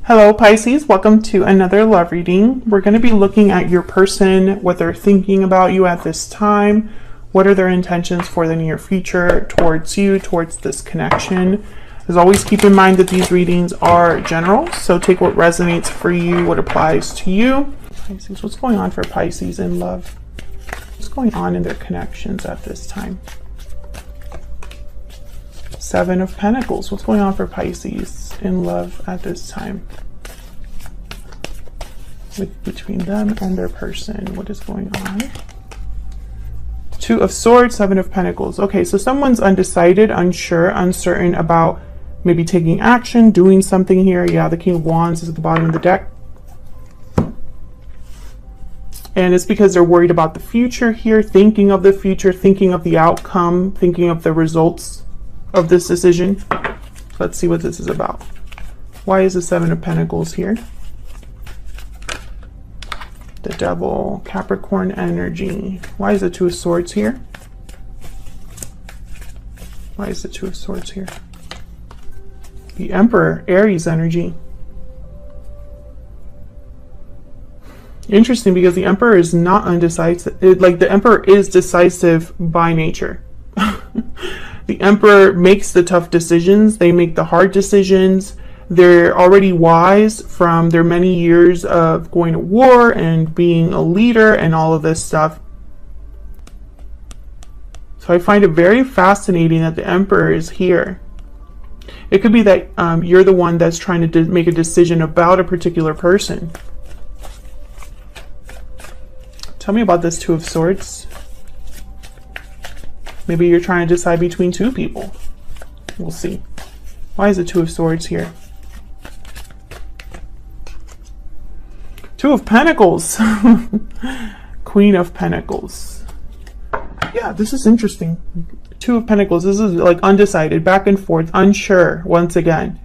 Hello Pisces, welcome to another love reading. We're going to be looking at your person, what they're thinking about you at this time, what are their intentions for the near future towards you, towards this connection. As always, keep in mind that these readings are general, so take what resonates for you, what applies to you. Pisces, what's going on for Pisces in love? What's going on in their connections at this time? Seven of Pentacles, what's going on for Pisces in love at this time? Between them and their person, what is going on? Two of Swords, Seven of Pentacles. Okay, so someone's undecided, unsure, uncertain about maybe taking action, doing something here. Yeah, the King of Wands is at the bottom of the deck. And it's because they're worried about the future here, thinking of the future, thinking of the outcome, thinking of the results of this decision. Let's see what this is about. Why is the Seven of Pentacles here? The Devil, Capricorn energy. Why is the Two of Swords here? Why is the Two of Swords here? The Emperor, Aries energy. Interesting, because the Emperor is not undecisive. The Emperor is decisive by nature. The Emperor makes the tough decisions. They make the hard decisions. They're already wise from their many years of going to war and being a leader and all of this stuff. So I find it very fascinating that the Emperor is here. It could be that you're the one that's trying to make a decision about a particular person. Tell me about this Two of Swords. Maybe you're trying to decide between two people. We'll see. Why is the Two of Swords here? Two of Pentacles. Queen of Pentacles. Yeah, this is interesting. Two of Pentacles. This is like undecided, back and forth, unsure once again.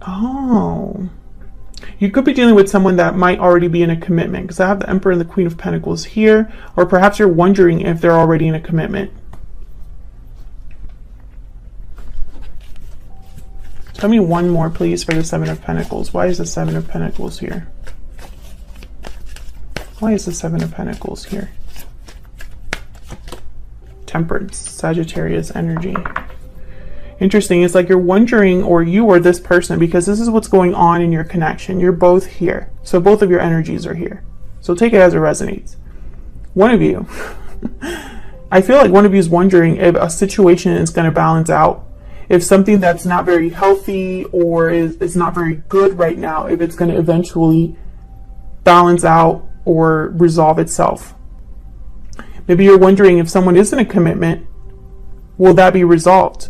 Oh. You could be dealing with someone that might already be in a commitment, because I have the Emperor and the Queen of Pentacles here. Or perhaps you're wondering if they're already in a commitment. Tell me one more, please, for the Seven of Pentacles. Why is the Seven of Pentacles here? Why is the Seven of Pentacles here? Temperance, Sagittarius energy. Interesting. It's like you're wondering, or you or this person, because this is what's going on in your connection. You're both here. So both of your energies are here. So take it as it resonates. One of you, I feel like one of you is wondering if a situation is going to balance out. If something that's not very healthy or is not very good right now, if it's going to eventually balance out or resolve itself. Maybe you're wondering, if someone is in a commitment, will that be resolved?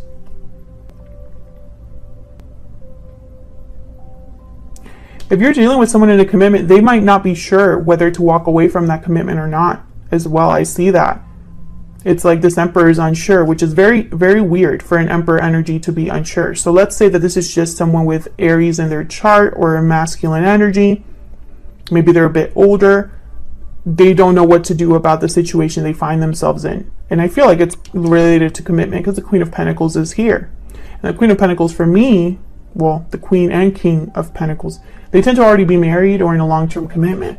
If you're dealing with someone in a commitment, they might not be sure whether to walk away from that commitment or not as well. I see that. It's like this Emperor is unsure, which is very, very weird for an Emperor energy to be unsure. So let's say that this is just someone with Aries in their chart or a masculine energy. Maybe they're a bit older. They don't know what to do about the situation they find themselves in. And I feel like it's related to commitment, because the Queen of Pentacles is here. And the Queen of Pentacles for me, well, the Queen and King of Pentacles, they tend to already be married or in a long-term commitment.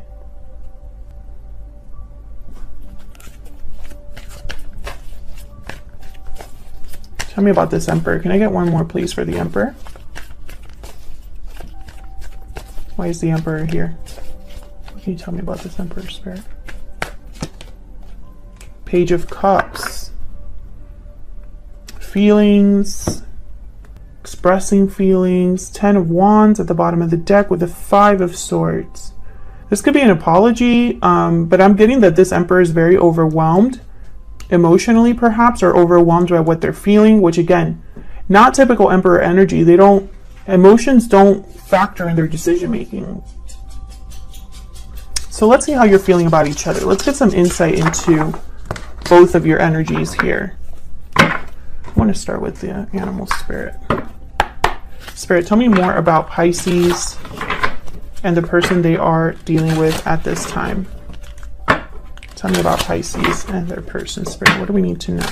Tell me about this Emperor. Can I get one more, please, for the Emperor? Why is the Emperor here? What can you tell me about this Emperor, Spirit? Page of Cups. Feelings. Expressing feelings. Ten of Wands at the bottom of the deck with the Five of Swords. This could be an apology, but I'm getting that this Emperor is very overwhelmed. Emotionally, perhaps, or overwhelmed by what they're feeling, which again, not typical Emperor energy. Emotions don't factor in their decision making. So let's see how you're feeling about each other. Let's get some insight into both of your energies here. I want to start with the animal spirit. Spirit, tell me more about Pisces and the person they are dealing with at this time. Tell me about Pisces and their person, Spirit. What do we need to know?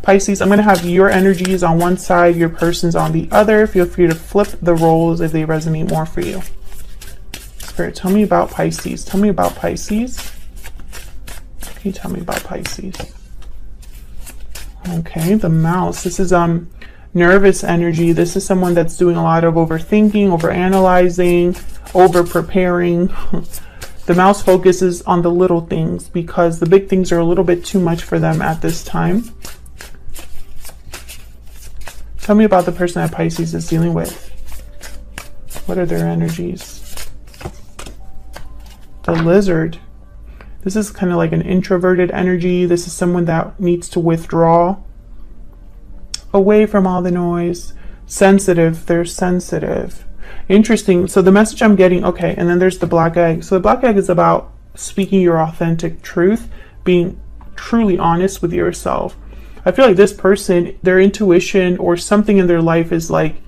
Pisces, I'm going to have your energies on one side, your person's on the other. Feel free to flip the roles if they resonate more for you. Spirit, tell me about Pisces. Tell me about Pisces. Can you tell me about Pisces? Okay, the mouse. This is nervous energy. This is someone that's doing a lot of overthinking, overanalyzing, over-preparing. The mouse focuses on the little things because the big things are a little bit too much for them at this time. Tell me about the person that Pisces is dealing with. What are their energies? The lizard. This is kind of like an introverted energy. This is someone that needs to withdraw away from all the noise. Sensitive. They're sensitive. Interesting. So the message I'm getting, okay, and then there's the black egg. So the black egg is about speaking your authentic truth, being truly honest with yourself. I feel like this person, their intuition or something in their life is like,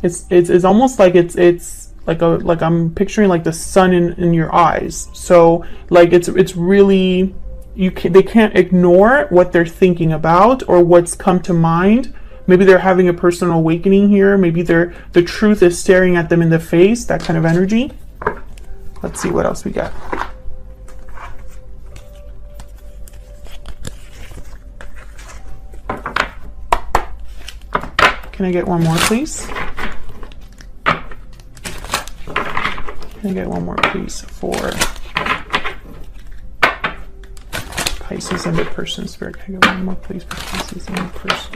it's almost like it's like I'm picturing like the sun in your eyes. So like it's really, they can't ignore what they're thinking about or what's come to mind. Maybe they're having a personal awakening here. Maybe the truth is staring at them in the face, that kind of energy. Let's see what else we got. Can I get one more, please? Can I get one more, please, for Pisces and the person? Spirit, can I get one more, please, for Pisces and the person?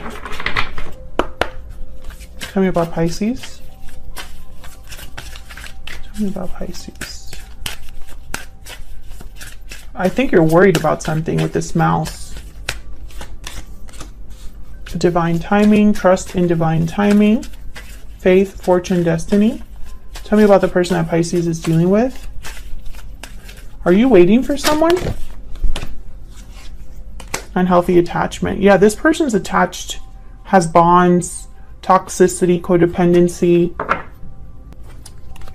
Tell me about Pisces. Tell me about Pisces. I think you're worried about something with this mouse. Divine timing, trust in divine timing, faith, fortune, destiny. Tell me about the person that Pisces is dealing with. Are you waiting for someone? Unhealthy attachment. Yeah, this person's attached, has bonds, toxicity, codependency.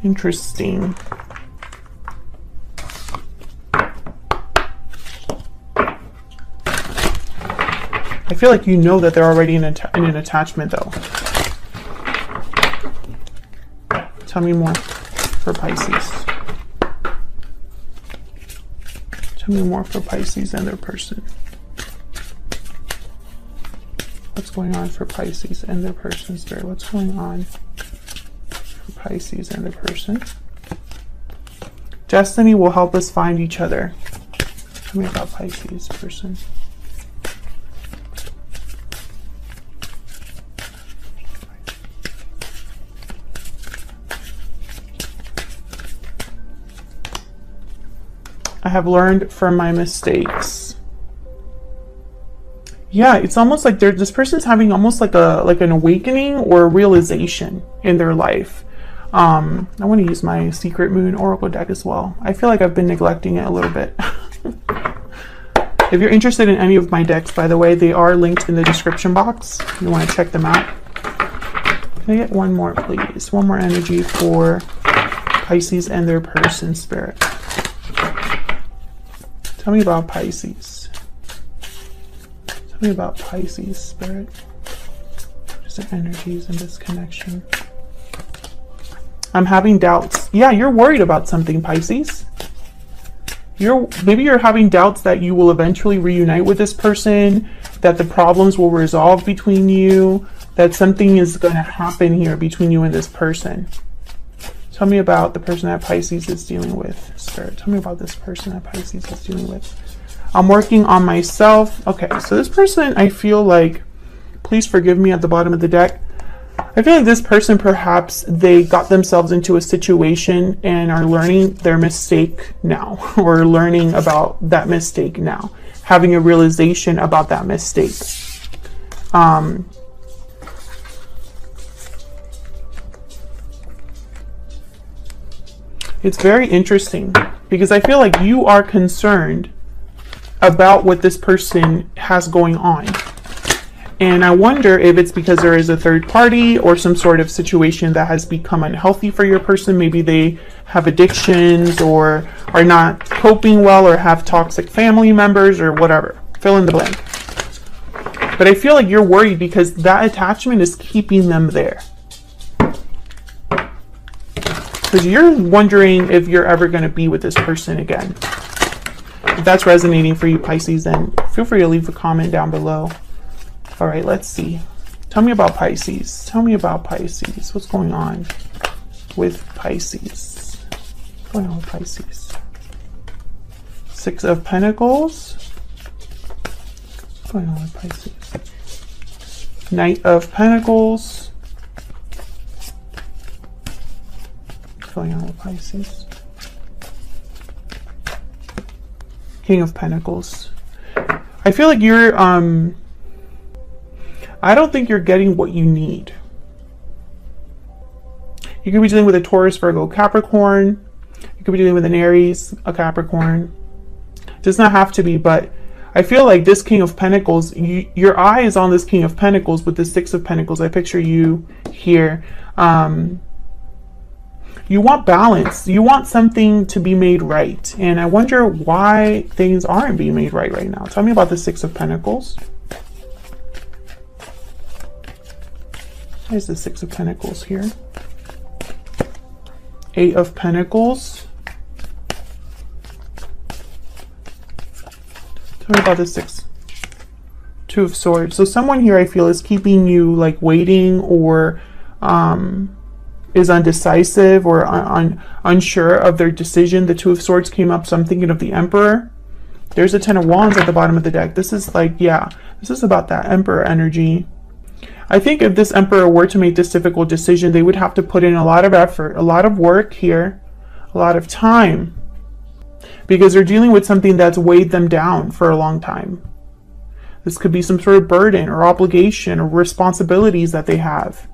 Interesting. I feel like you know that they're already in an attachment though. Tell me more for Pisces. Tell me more for Pisces and their person. What's going on for Pisces and their person, Spirit? What's going on for Pisces and their person? Destiny will help us find each other. Tell me about Pisces person. I have learned from my mistakes. Yeah, it's almost like this person's having almost like an awakening or a realization in their life. I want to use my Secret Moon Oracle deck as well. I feel like I've been neglecting it a little bit. If you're interested in any of my decks, by the way, they are linked in the description box. If you want to check them out. Can I get one more, please? One more energy for Pisces and their person, Spirit. Tell me about Pisces. Tell me about Pisces, Spirit. Just the energies and this connection. I'm having doubts. Yeah, you're worried about something, Pisces. Maybe you're having doubts that you will eventually reunite with this person, that the problems will resolve between you, that something is going to happen here between you and this person. Tell me about the person that Pisces is dealing with, Spirit. Tell me about this person that Pisces is dealing with. I'm working on myself. Okay, so this person, I feel like, please forgive me at the bottom of the deck. I feel like this person, perhaps they got themselves into a situation and are learning their mistake now, or learning about that mistake now, having a realization about that mistake. It's very interesting because I feel like you are concerned about what this person has going on. And I wonder if it's because there is a third party or some sort of situation that has become unhealthy for your person. Maybe they have addictions or are not coping well or have toxic family members or whatever. Fill in the blank. But I feel like you're worried because that attachment is keeping them there. Because you're wondering if you're ever going to be with this person again. If that's resonating for you, Pisces, then feel free to leave a comment down below. All right, let's see. Tell me about Pisces. Tell me about Pisces. What's going on with Pisces? What's going on with Pisces? Six of Pentacles. What's going on with Pisces? Knight of Pentacles. What's going on with Pisces? King of Pentacles. I feel like you're, I don't think you're getting what you need. You could be dealing with a Taurus, Virgo, Capricorn. You could be dealing with an Aries, a Capricorn. It does not have to be, but I feel like this King of Pentacles, your eye is on this King of Pentacles with the Six of Pentacles. I picture you here. You want balance. You want something to be made right. And I wonder why things aren't being made right now. Tell me about the Six of Pentacles. There's the Six of Pentacles here. Eight of Pentacles. Tell me about the Six. Two of Swords. So someone here I feel is keeping you like waiting, or is undecisive or unsure of their decision. The Two of Swords came up, so I'm thinking of the Emperor. There's a Ten of Wands at the bottom of the deck. This is like, yeah, this is about that Emperor energy. I think if this Emperor were to make this difficult decision, they would have to put in a lot of effort, a lot of work here, a lot of time, because they're dealing with something that's weighed them down for a long time. This could be some sort of burden or obligation or responsibilities that they have.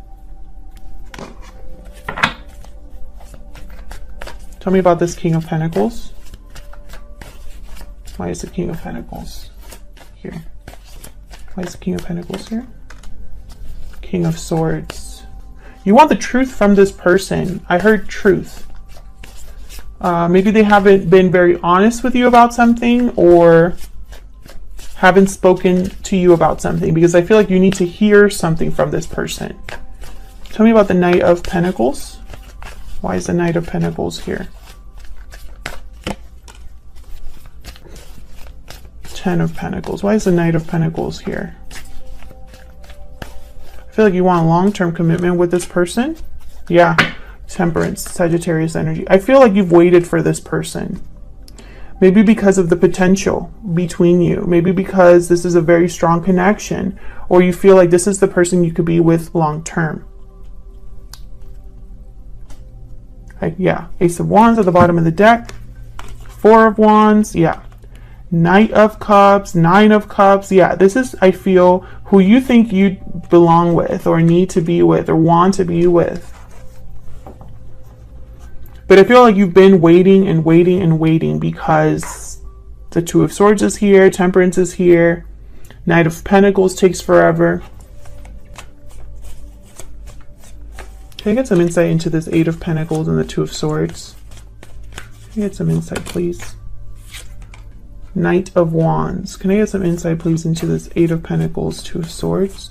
Tell me about this King of Pentacles. Why is the King of Pentacles here? Why is the King of Pentacles here? King of Swords. You want the truth from this person. I heard truth. Maybe they haven't been very honest with you about something, or haven't spoken to you about something, because I feel like you need to hear something from this person. Tell me about the Knight of Pentacles. Why is the Knight of Pentacles here? Ten of Pentacles. Why is the Knight of Pentacles here? I feel like you want a long-term commitment with this person. Yeah. Temperance, Sagittarius energy. I feel like you've waited for this person. Maybe because of the potential between you. Maybe because this is a very strong connection, or you feel like this is the person you could be with long-term. Yeah. Ace of Wands at the bottom of the deck. Four of Wands. Yeah. Knight of Cups, Nine of Cups. Yeah, this is, I feel, who you think you belong with, or need to be with, or want to be with. But I feel like you've been waiting and waiting and waiting, because the Two of Swords is here, Temperance is here, Knight of Pentacles takes forever. Can I get some insight into this Eight of Pentacles and the Two of Swords? Can I get some insight, please? Knight of Wands. Can I get some insight, please, into this Eight of Pentacles, Two of Swords?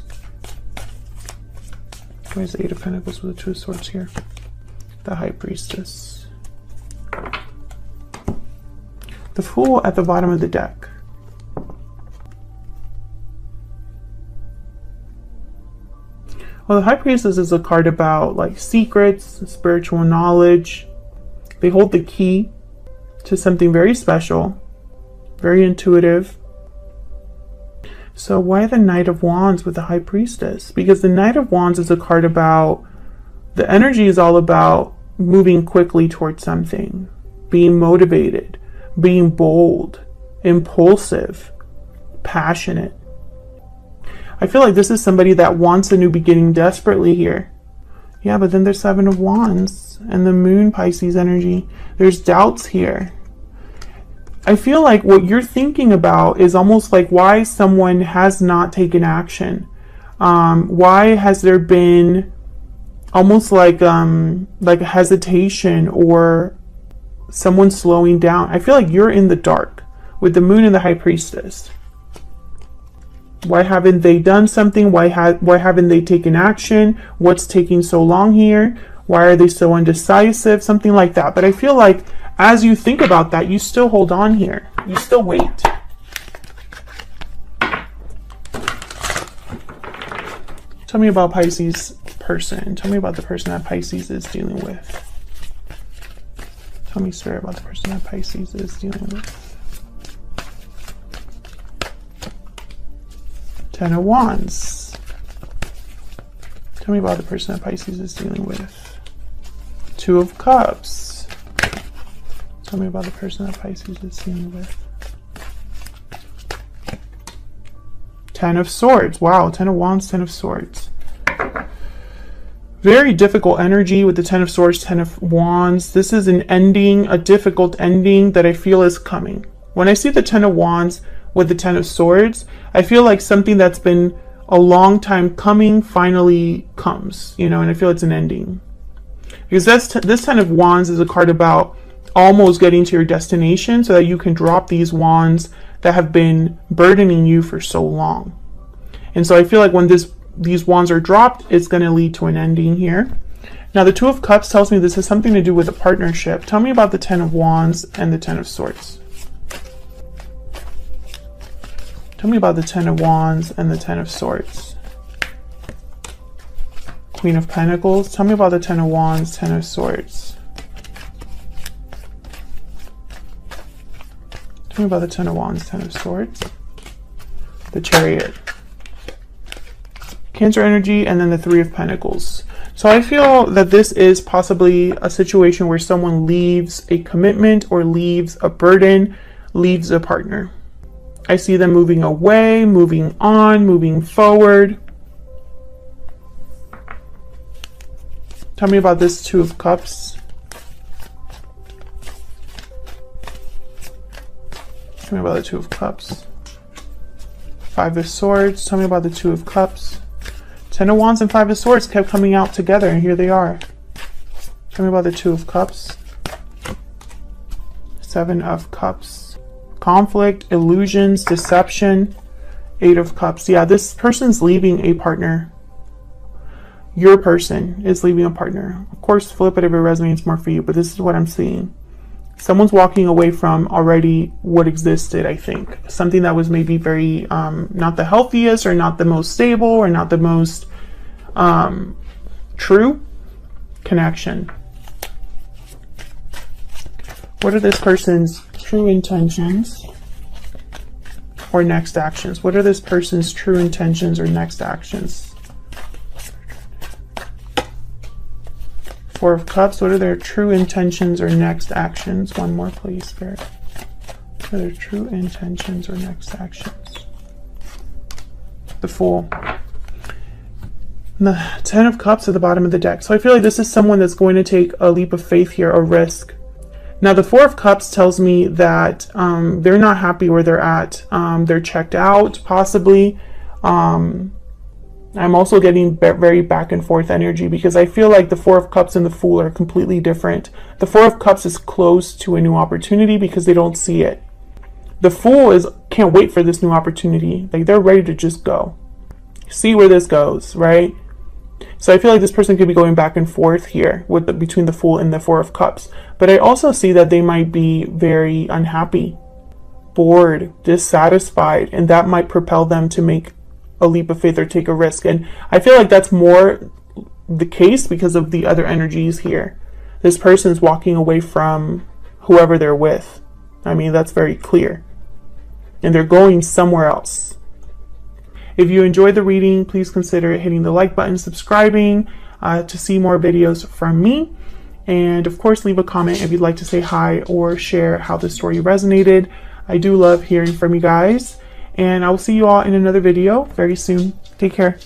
Where's the Eight of Pentacles with the Two of Swords here? The High Priestess. The Fool at the bottom of the deck. Well, the High Priestess is a card about like secrets, spiritual knowledge. They hold the key to something very special, very intuitive. So why the Knight of Wands with the High Priestess? Because the Knight of Wands is a card about, the energy is all about moving quickly towards something, being motivated, being bold, impulsive, passionate. I feel like this is somebody that wants a new beginning desperately here. Yeah, but then there's Seven of Wands and the Moon Pisces energy. There's doubts here. I feel like what you're thinking about is almost like why someone has not taken action. Why has there been almost like a hesitation, or someone slowing down? I feel like you're in the dark with the Moon and the High Priestess. Why haven't they done something? Why haven't they taken action? What's taking so long here? Why are they so undecisive? Something like that. But I feel like as you think about that, you still hold on here. You still wait. Tell me about Pisces person. Tell me about the person that Pisces is dealing with. Tell me, Spirit, about the person that Pisces is dealing with. Ten of Wands. Tell me about the person that Pisces is dealing with. Two of Cups. Tell me about the person that Pisces is dealing with. Ten of Swords. Wow, Ten of Wands, Ten of Swords. Very difficult energy with the Ten of Swords, Ten of Wands. This is an ending, a difficult ending that I feel is coming. When I see the Ten of Wands with the Ten of Swords, I feel like something that's been a long time coming finally comes, you know, and I feel it's an ending. Because this Ten of Wands is a card about almost getting to your destination so that you can drop these wands that have been burdening you for so long. And so I feel like when these wands are dropped, it's going to lead to an ending here. Now, the Two of Cups tells me this has something to do with a partnership. Tell me about the Ten of Wands and the Ten of Swords. Tell me about the Ten of Wands and the Ten of Swords. Queen of Pentacles. Tell me about the Ten of Wands, Ten of Swords. Tell me about the Ten of Wands, Ten of Swords. The Chariot. Cancer energy, and then the Three of Pentacles. So I feel that this is possibly a situation where someone leaves a commitment or leaves a burden, leaves a partner. I see them moving away, moving on, moving forward. Tell me about this Two of Cups. Tell me about the Two of Cups. Five of Swords. Tell me about the Two of Cups. Ten of Wands and Five of Swords kept coming out together, and here they are. Tell me about the Two of Cups. Seven of Cups. Conflict, illusions, deception. Eight of Cups. Yeah, this person's leaving a partner. Your person is leaving a partner. Of course, flip it if it resonates more for you, but this is what I'm seeing. Someone's walking away from already what existed, I think. Something that was maybe very, not the healthiest or not the most stable or not the most true connection. What are this person's true intentions or next actions? What are this person's true intentions or next actions? Four of Cups. What are their true intentions or next actions? One more, please, Spirit. What are their true intentions or next actions? The Fool. And the Ten of Cups at the bottom of the deck. So I feel like this is someone that's going to take a leap of faith here, a risk. Now, the Four of Cups tells me that they're not happy where they're at. They're checked out, possibly. I'm also getting very back and forth energy because I feel like the Four of Cups and the Fool are completely different. The Four of Cups is close to a new opportunity because they don't see it. The Fool can't wait for this new opportunity. Like, they're ready to just go. See where this goes, right? So I feel like this person could be going back and forth here between the Fool and the Four of Cups. But I also see that they might be very unhappy, bored, dissatisfied, and that might propel them to make a leap of faith or take a risk. And I feel like that's more the case because of the other energies here. This person's walking away from whoever they're with. I mean, that's very clear. And they're going somewhere else. If you enjoyed the reading, please consider hitting the like button, subscribing to see more videos from me. And of course, leave a comment if you'd like to say hi or share how the story resonated. I do love hearing from you guys. And I will see you all in another video very soon. Take care.